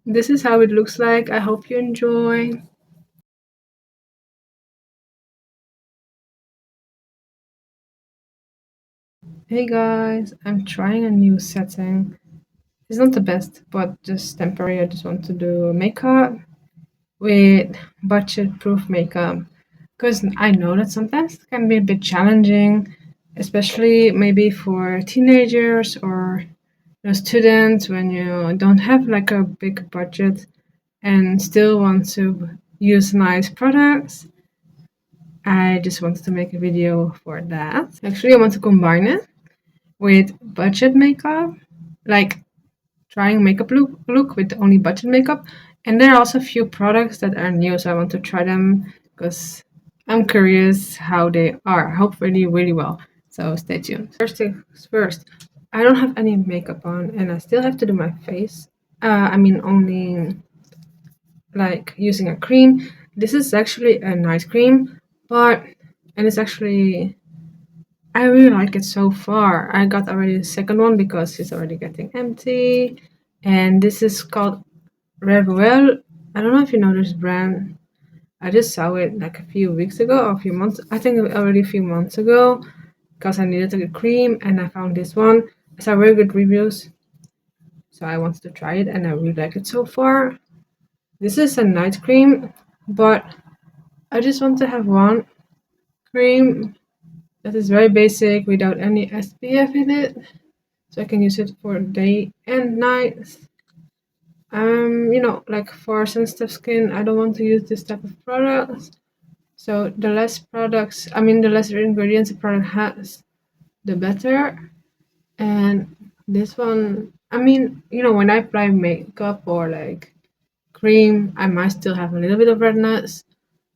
this is how it looks like. I hope you enjoy. Hey guys, I'm trying a new setting. It's not the best, but just temporary. I just want to do makeup with budget-proof makeup because I know that sometimes it can be a bit challenging, especially maybe for teenagers or students when you don't have like a big budget and still want to use nice products. I just wanted to make a video for that. Actually, I want to combine it with budget makeup, like trying makeup look with only budget makeup. And there are also a few products that are new, so I want to try them because I'm curious how they are. I hope really well. So stay tuned. First things first, I don't have any makeup on, and I still have to do my face. I mean, only like using a cream. This is actually a nice cream, but and it's actually I really like it so far. I got already the second one because it's already getting empty. And this is called Revuel. I don't know if you know this brand. I just saw it like a few weeks ago or a few months. I think already a few months ago because I needed a cream and I found this one. I saw very good reviews. So I wanted to try it and I really like it so far. This is a night cream, but I just want to have one cream that is very basic without any SPF in it. So I can use it for day and night. Like for sensitive skin, I don't want to use this type of products. So the less products, the less ingredients a product has, the better. And this one, when I apply makeup or like cream, I might still have a little bit of redness,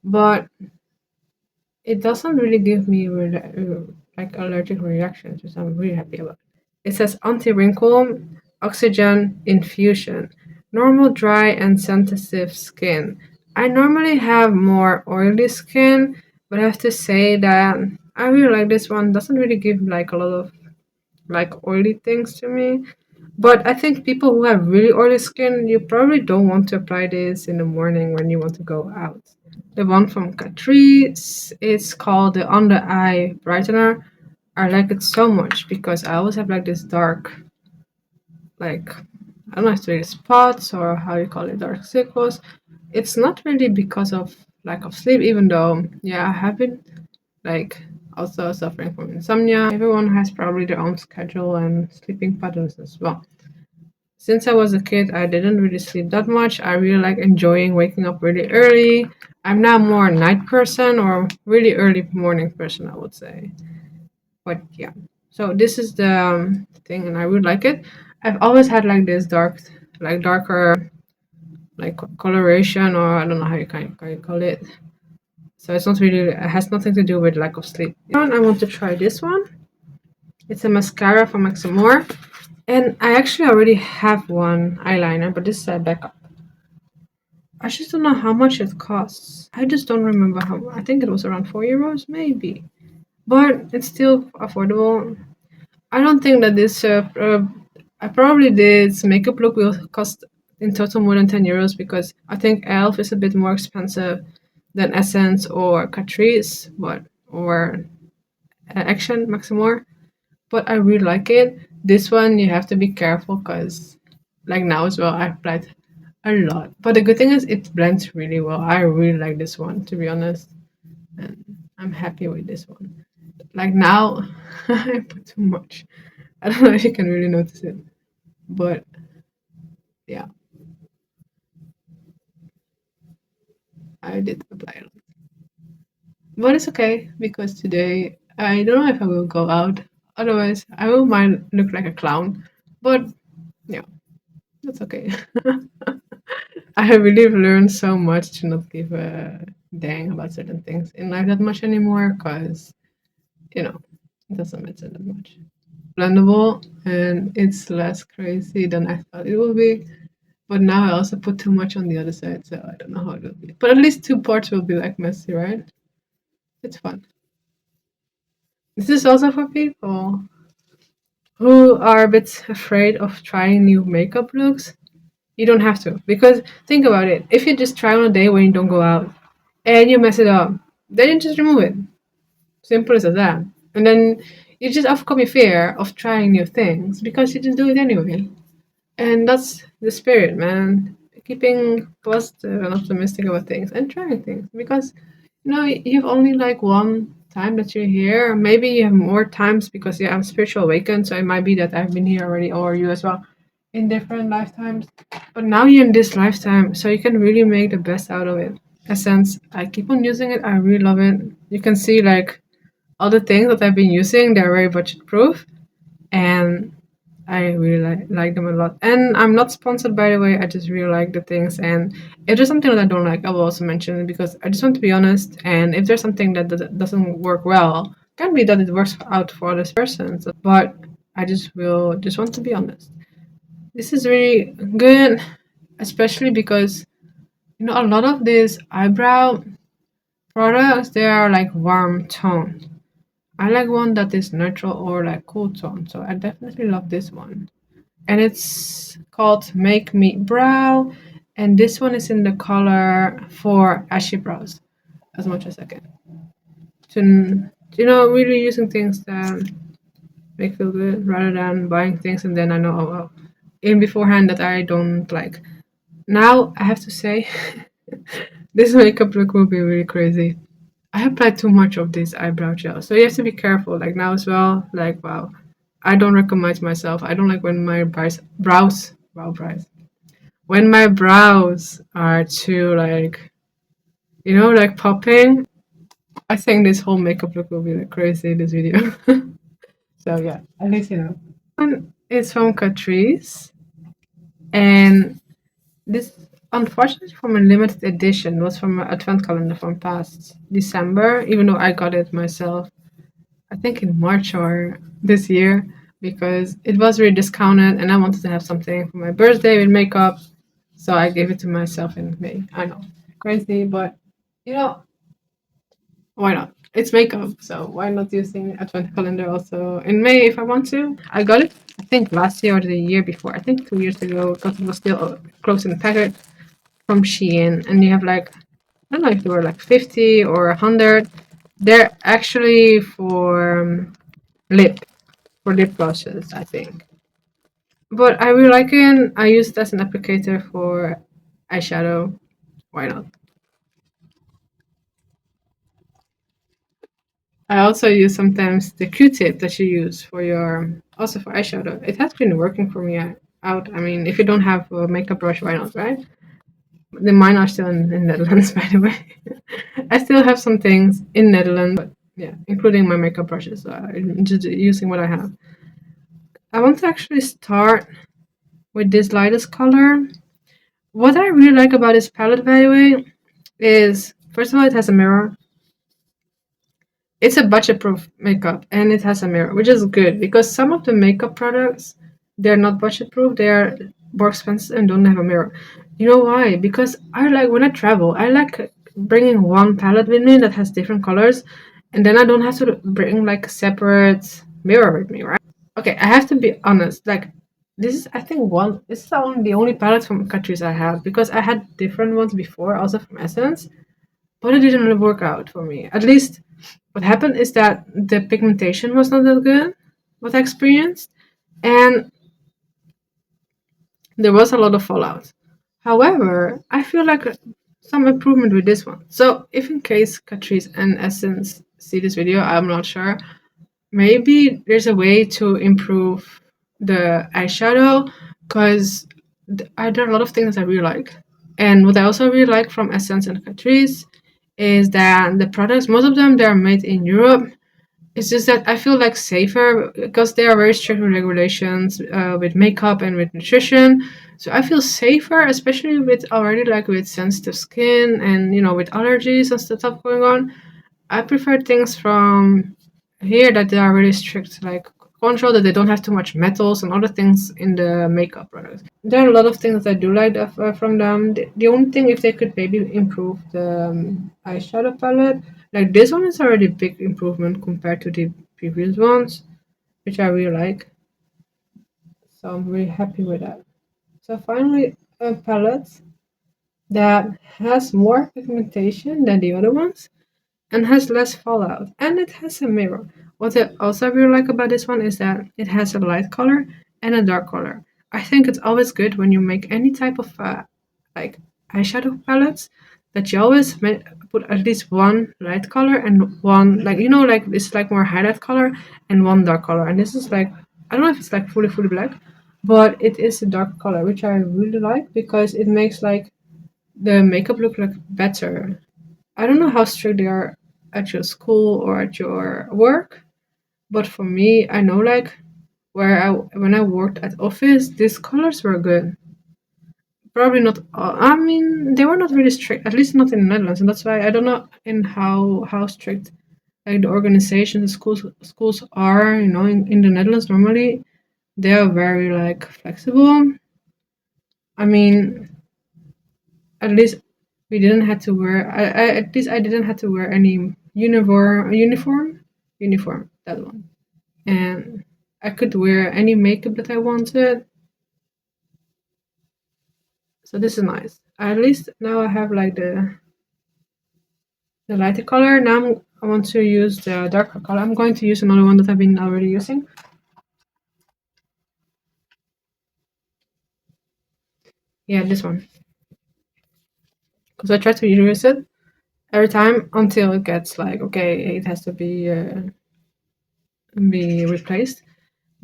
but it doesn't really give me like allergic reactions, which I'm really happy about. It says anti-wrinkle, oxygen infusion, normal dry and sensitive skin. I normally have more oily skin, but I have to say that I really like this one. Doesn't really give like a lot of like oily things to me. But I think people who have really oily skin, you probably don't want to apply this in the morning when you want to go out. The one from Catrice is called the Under Eye Brightener. I like it so much because I always have like this dark, like I don't know if it's really spots or how you call it, dark circles. It's not really because of lack of sleep, even though I have been like also suffering from insomnia. Everyone has probably their own schedule and sleeping patterns as well. Since I was a kid, I didn't really sleep that much. I really like enjoying waking up really early. I'm now more a night person or really early morning person, I would say. But yeah, so this is the thing, and I really like it. I've always had like this darker, like coloration, or I don't know how you call it. So it's not really, it has nothing to do with lack of sleep. And I want to try this one. It's a mascara from Xxx and I actually already have one eyeliner, but this is a backup. I just don't know how much it costs. I just don't remember how. I think it was around €4, maybe, but it's still affordable. I don't think that I probably this makeup look will cost in total more than €10 because I think Elf is a bit more expensive than Essence or Catrice, or Action Maximore. But I really like it. This one you have to be careful because, like now as well, I applied a lot. But the good thing is it blends really well. I really like this one, to be honest, and I'm happy with this one. Like now, I put too much. I don't know if you can really notice it, but yeah, I did apply a lot. But it's okay because today I don't know if I will go out. Otherwise, I will might look like a clown. But yeah, that's okay. I have really learned so much to not give a dang about certain things in life that much anymore because, it doesn't matter that much. Blendable and it's less crazy than I thought it would be. But now I also put too much on the other side, so I don't know how it will be. But at least two parts will be like messy, right? It's fun. This is also for people who are a bit afraid of trying new makeup looks. You don't have to. Because think about it. If you just try on a day when you don't go out and you mess it up, then you just remove it. Simple as that. And then you just overcome your fear of trying new things because you just do it anyway. And that's the spirit, man. Keeping positive and optimistic about things and trying things. Because, you've only like one time that you're here. Maybe you have more times because I'm spiritual awakened. So it might be that I've been here already, or you as well, in different lifetimes. But now you're in this lifetime, so you can really make the best out of it. Essence, I keep on using it. I really love it. You can see like all the things that I've been using, they're very budget proof, and I really like them a lot. And I'm not sponsored, by the way. I just really like the things. And if there's something that I don't like, I will also mention it because I just want to be honest. And if there's something that doesn't work well, can be that it works out for other persons. But I just want to be honest. This is really good, especially because a lot of these eyebrow products, they are like warm toned. I like one that is neutral or like cool tone, so I definitely love this one. And it's called Make Me Brow, and this one is in the color for ashy brows, as much as I can. To really using things that make feel good rather than buying things and then I know, oh well, in beforehand that I don't like. Now I have to say, this makeup look will be really crazy. I applied too much of this eyebrow gel, so you have to be careful. Like now as well, like wow, I don't recognize myself. I don't like when my when my brows are too like, like popping. I think this whole makeup look will be like crazy in this video. So yeah, at least you know. One is from Catrice, and this, unfortunately, from a limited edition, was from an advent calendar from past December, even though I got it myself, I think in March or this year, because it was really discounted and I wanted to have something for my birthday with makeup. So I gave it to myself in May. I know, crazy, but you know, why not? It's makeup, so why not using advent calendar also in May if I want to? I got it, I think last year or the year before. I think 2 years ago because it was still close in the packet from Shein, and you have like, I don't know if they were like 50 or 100. They're actually lip for lip glosses, I think. But I really like it. I use it as an applicator for eyeshadow. Why not? I also use sometimes the Q-tip that you use for your, also for eyeshadow. It has been working for me out. I mean, if you don't have a makeup brush, why not, right? The mine are still in Netherlands, by the way. I still have some things in Netherlands, but yeah, including my makeup brushes. I'm just using what I have. I want to actually start with this lightest color. What I really like about this palette, by the way, is first of all, it has a mirror. It's a budget-proof makeup and it has a mirror, which is good because some of the makeup products, they're not budget-proof. They're more expensive and don't have a mirror. You know why? Because I like when I travel, I like bringing one palette with me that has different colors, and then I don't have to bring like a separate mirror with me, right? Okay, I have to be honest. Like this is, I think this is the only palette from Catrice I have because I had different ones before, also from Essence, but it didn't really work out for me. At least what happened is that the pigmentation was not that good, what I experienced, and there was a lot of fallout. However, I feel like some improvement with this one. So if in case Catrice and Essence see this video, I'm not sure. Maybe there's a way to improve the eyeshadow because there are a lot of things I really like. And what I also really like from Essence and Catrice is that the products, most of them, they are made in Europe. It's just that I feel like safer because they are very strict with regulations with makeup and with nutrition. So I feel safer, especially with already like with sensitive skin and with allergies and stuff going on. I prefer things from here that they are really strict, like control that they don't have too much metals and other things in the makeup products. There are a lot of things I do like from them. The only thing, if they could maybe improve the eyeshadow palette, like this one is already a big improvement compared to the previous ones, which I really like. So I'm really happy with that. So finally, a palette that has more pigmentation than the other ones and has less fallout, and it has a mirror. What I also really like about this one is that it has a light color and a dark color. I think it's always good when you make any type of like eyeshadow palettes that you always put at least one light color and one, like, you know, like it's like more highlight color and one dark color. And this is like, I don't know if it's like fully black, but it is a dark color, which I really like because it makes like the makeup look like better. I don't know how strict they are at your school or at your work, but for me, I know like when I worked at office, these colors were good. Probably not all. I mean, they were not really strict, at least not in the Netherlands, and that's why I don't know in how strict like the organization, the schools are. You know, in the Netherlands normally they are very like flexible. I mean, at least we didn't have to wear. At least I didn't have to wear any uniform, that one, and I could wear any makeup that I wanted. So this is nice. At least now I have like the lighter color. Now I want to use the darker color. I'm going to use another one that I've been already using. Yeah, this one. Because I try to use it every time until it gets like, okay, it has to be replaced.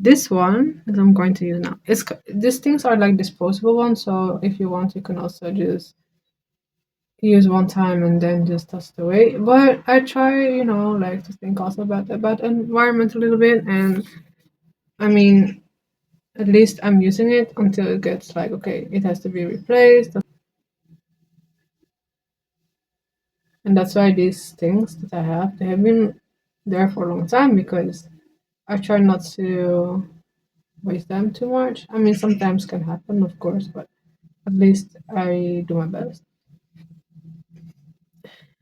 This one that I'm going to use now. These things are like disposable ones, so if you want, you can also just use one time and then just toss it away. But I try, you know, like to think also about environment a little bit, and I mean, at least I'm using it until it gets like, okay, it has to be replaced. And that's why these things that I have, they have been there for a long time because I try not to waste them too much. I mean, sometimes can happen, of course, but at least I do my best.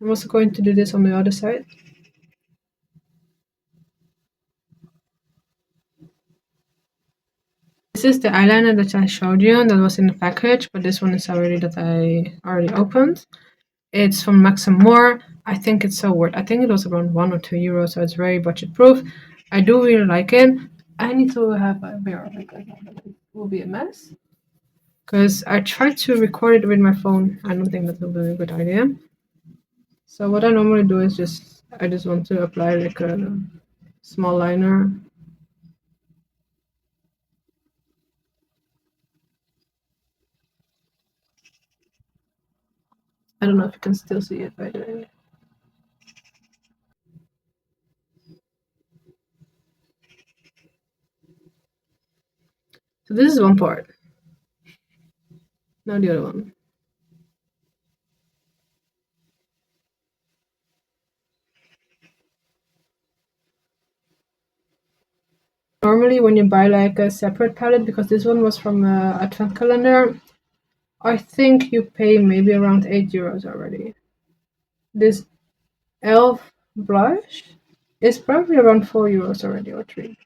I'm also going to do this on the other side. This is the eyeliner that I showed you that was in the package, but this one is already that I already opened. It's from Max & More. I think it's so worth. I think it was around €1 or €2, so it's very budget proof. I do really like it. I need to have a mirror because it will be a mess. Because I tried to record it with my phone. I don't think that will be a good idea. So what I normally do is I just want to apply like a small liner. I don't know if you can still see it, by the way. So this is one part. Now the other one. Normally when you buy like a separate palette, because this one was from a advent calendar, I think you pay maybe around €8 already. This elf blush is probably around €4 already, or 3.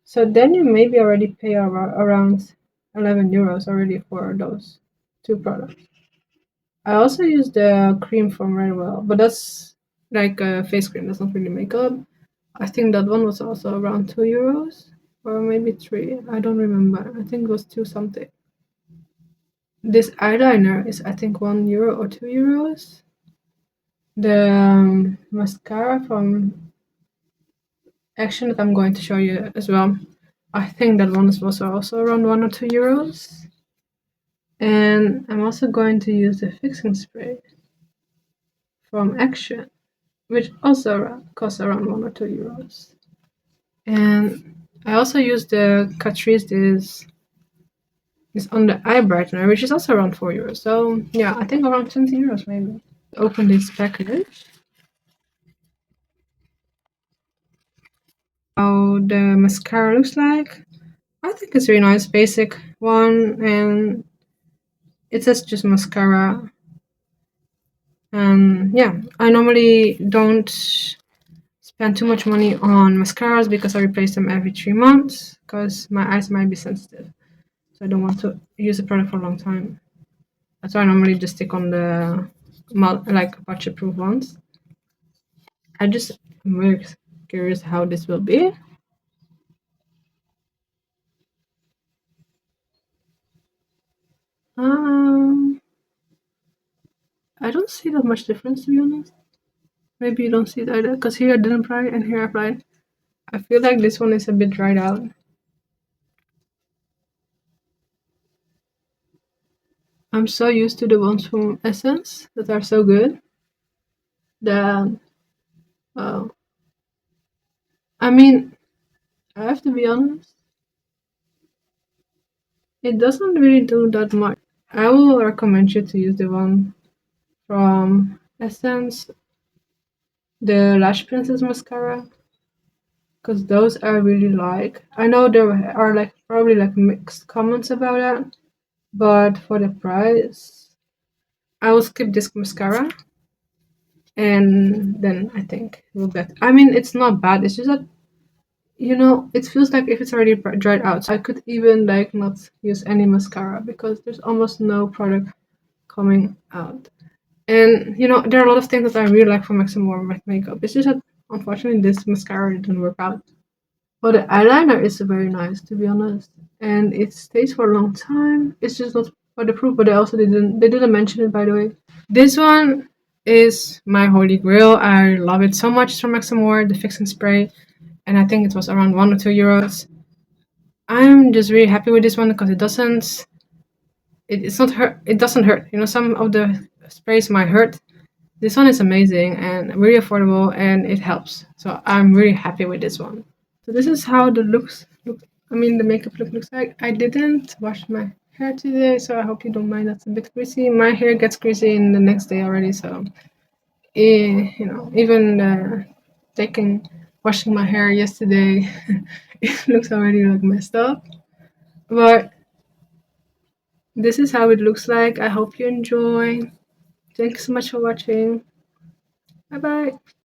So then you maybe already pay around €11 already for those two products. I also use the cream from Well, but that's like a face cream, that's not really makeup. I think that one was also around €2 or maybe 3. I don't remember. I think it was 2 something. This eyeliner is, I think, €1 or €2. The mascara from Action that I'm going to show you as well, I think that one was also around €1 or €2. And I'm also going to use the fixing spray from Action, which also costs around €1 or €2. And I also use the Catrice this on the eye brightener, which is also around €4. So yeah, I think around €20 maybe. Open this package. How the mascara looks like. I think it's really nice, basic one, and it says just mascara. And yeah, I normally don't spend too much money on mascaras because I replace them every 3 months because my eyes might be sensitive. So I don't want to use the product for a long time. That's why I normally just stick on the like waterproof ones. I just am very curious how this will be. Um, I don't see that much difference, to be honest. Maybe you don't see it either, because here I didn't apply and here I applied. I feel like this one is a bit dried out. I'm so used to the ones from Essence that are so good that, uh, I mean, I have to be honest, it doesn't really do that much. I will recommend you to use the one from Essence, the Lash Princess mascara, because those I really like. I know there are like probably like mixed comments about that, but for the price, I will skip this mascara, and then I think we'll get. I mean, it's not bad. It's just that it feels like if it's already dried out. So I could even like not use any mascara because there's almost no product coming out. And there are a lot of things that I really like from Maximum makeup. It's just that unfortunately this mascara didn't work out. But the eyeliner is very nice, to be honest, and it stays for a long time. It's just not waterproof, but they didn't mention it, by the way. This one is my holy grail. I love it so much. It's from Maximum, the fixing spray, and I think it was around €1 or €2. I'm just really happy with this one because it's not hurt. It doesn't hurt. Some of the sprays might hurt. This one is amazing and really affordable, and it helps. So I'm really happy with this one. So this is how the makeup looks like. I didn't wash my hair today, so I hope you don't mind. That's a bit greasy. My hair gets greasy in the next day already, so even taking washing my hair yesterday, it looks already like messed up. But this is how it looks like. I hope you enjoy. Thanks so much for watching. Bye bye.